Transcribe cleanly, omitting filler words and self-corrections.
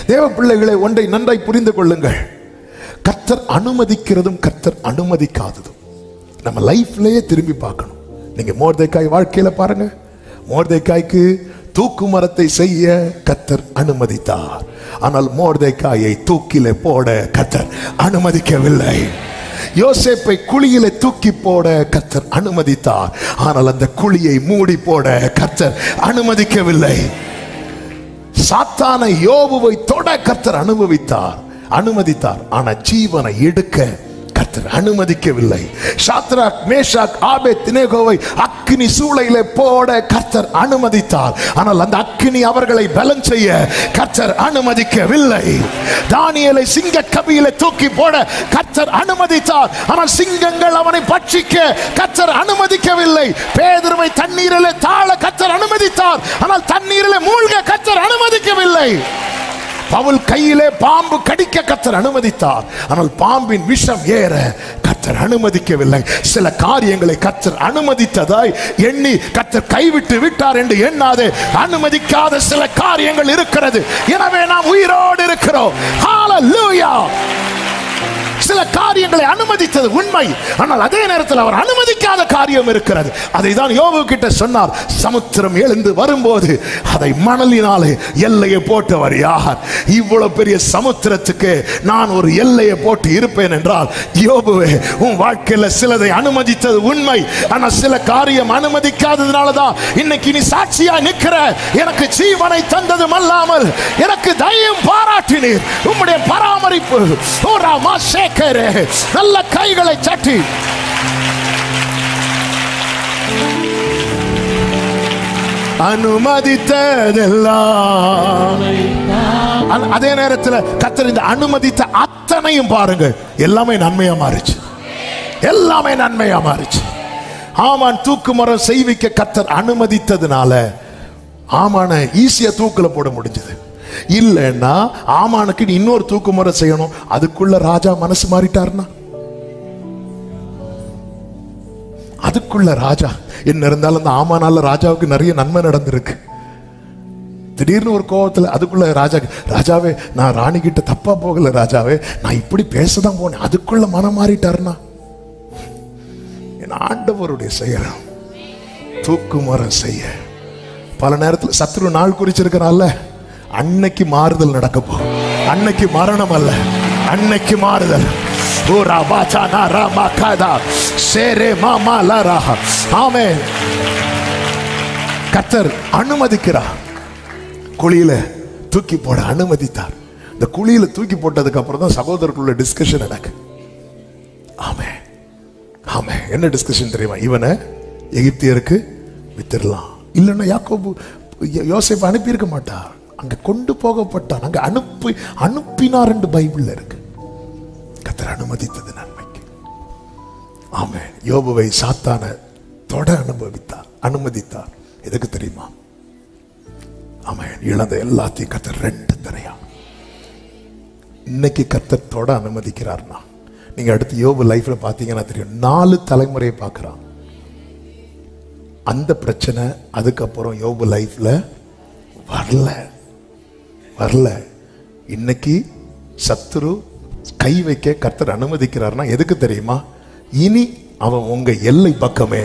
தேவ பிள்ளைகளை ஒன்றை நன்றாய் புரிந்து கொள்ளுங்கள். கர்த்தர் அனுமதிக்கிறதும் கர்த்தர் அனுமதிக்காததும் நம்ம லைஃப்லயே திரும்பி பார்க்கணும். நீங்க மோர்தேக்காய் வாழ்க்கையில பாருங்க. மோர்தேக்காய்க்கு தூக்கு மரத்தை செய்ய கர்த்தர் அனுமதித்தார். ஆனால் மோர்தேக்காயை தூக்கிலே போட கர்த்தர் அனுமதிக்கவில்லை. யோசேப்பை குழியிலே தூக்கி போட கர்த்தர் அனுமதித்தார். ஆனால் அந்த குழியை மூடி போட கர்த்தர் அனுமதிக்கவில்லை. சாத்தானை யோபுவை தொட கர்த்தர் அனுமதித்தார். ஆனா ஜீவனை எடுக்க கர்த்தர் அனுமதிக்கவில்லை. சாத்ராக், மேஷாக், ஆபேத்நேகோவை அக்கினி சூளையிலே போட கர்த்தர் அனுமதித்தார். ஆனால் அந்த அக்கினி அவர்களை பலன் செய்ய கர்த்தர் அனுமதிக்கவில்லை. தானியேலை சிங்க கபியிலே தூக்கி போட கர்த்தர் அனுமதித்தார். ஆனால் சிங்கங்கள் அவனை பட்சிக்க கர்த்தர் அனுமதிக்கவில்லை. பேதுருவை தண்ணீரிலே தாழ கர்த்தர் அனுமதித்தார். ஆனால் தண்ணீரிலே மூழ்க கர்த்தர் அனுமதிக்கவில்லை. பவுல் கையிலே பாம்பு கடிக்க கர்த்தர் அனுமதித்தார். ஆனால் பாம்பின் விஷம் ஏற கர்த்தர் அனுமதிக்கவில்லை. சில காரியங்களை கர்த்தர் அனுமதித்ததாய் எண்ணி கர்த்தர் கைவிட்டு விட்டார் என்று எண்ணாதே. அனுமதிக்காத சில காரியங்கள் இருக்கிறது. எனவே நாம் உயிரோடு இருக்கிறோம். ஹல்லேலூயா. சில காரியங்களை அனுமதித்தது உண்மை. ஆனால் அதே நேரத்தில் அவர் அனுமதிக்காத காரியம் இருக்கிறது. அதை தான் யோபு கிட்ட சொன்னார். சமுத்திரம் எழுந்து வரும்போது அதை மணலினாலே எல்லையை போட்டவர் யார்? இவ்வளவு பெரிய சமுத்திரத்துக்கு நான் ஒரு எல்லையை போட்டு இருப்பேன் என்றால், யோபுவே, உன் வாழ்க்கையில சிலதை அனுமதித்தது உண்மை. ஆனால் சில காரியம் அனுமதிக்காததுனால தான் இன்னைக்கு நீ சாட்சியா நிற்கிற. எனக்கு ஜீவனை தந்ததும் அல்லாமல் எனக்கு தயவும் பாராட்டினீர். உம்முடைய பராமரிப்பு நல்ல கைகளை சட்டி அனுமதித்ததெல்லாம். அதே நேரத்தில் கர்த்தர் இந்த அனுமதித்த அத்தனையும் பாருங்க, எல்லாமே நன்மையா மாறிச்சு. எல்லாமே நன்மையா மாறிச்சு. ஆமான் தூக்கு மரம் செய்விக்க கர்த்தர் அனுமதித்ததுனால ஆமான ஈஸியா தூக்குல போட முடிஞ்சது. இல்லைன்னா ஆமானுக்கு இன்னொரு தூக்கு முறை செய்யணும். அதுக்குள்ள ராஜா மனசு மாறிட்டார்னா, அதுக்குள்ள ராஜா என்ன இருந்தாலும் அந்த ஆமானால ராஜாவுக்கு நிறைய நன்மை நடந்திருக்கு. திடீர்னு ஒரு கோபத்துல அதுக்குள்ள ராஜாவே, நான் ராணி கிட்ட தப்பா போகல ராஜாவே, நான் இப்படி பேசதான் போனேன். அதுக்குள்ள மனம் மாறிட்டாருன்னா என் ஆண்டவருடைய செயல் தூக்கு முறை செய்ய பல நேரத்தில் சத்ரு நாள் குறிச்சிருக்கிறான்ல, அன்னைக்கு மாறுதல் நடக்க போகும். அன்னைக்கு மரணம் அல்ல, அன்னைக்கு மாறுதல். கர்த்தர் அனுமதிக்கிறார். குழியில தூக்கி போட அனுமதித்தார். இந்த குழியில தூக்கி போட்டதுக்கு அப்புறம் தான் சகோதரர்களுள்ள டிஸ்கஷன் நடக்கு. ஆமே ஆமே. என்ன டிஸ்கஷன் தெரியுமா? இவனை எகிப்தியருக்கு வித்திரலாம். இல்லைன்னா யாக்கோபு யோசேப்பு அனுப்பி இருக்க மாட்டார். அங்க கொண்டு போகப்பட்டான். அங்க அனுப்பினார் என்று பைபிள்ல இருக்கு. கர்த்தர் அனுமதித்தது நன்மைக்கு. ஆமென். யோபுவை சாத்தான தொட அனுமதித்தார். எதுக்கு தெரியுமா? ஆமென். இழந்த எல்லாத்தையும் கர்த்தர் 2 தரையா. இன்னைக்கு கர்த்தர் தொட அனுமதிக்கிறார்னா, நீங்க அடுத்து யோபு லைஃப்ல பாத்தீங்கன்னா தெரியும், 4 தலைமுறையை பார்க்கிறான். அந்த பிரச்சனை அதுக்கப்புறம் யோபு லைஃப்ல வரல. இன்னைக்கு சத்துரு கை வைக்க கர்த்தர் அனுமதிக்கிறார்னா எதுக்கு தெரியுமா? இனி அவன் உங்க எல்லை பக்கமே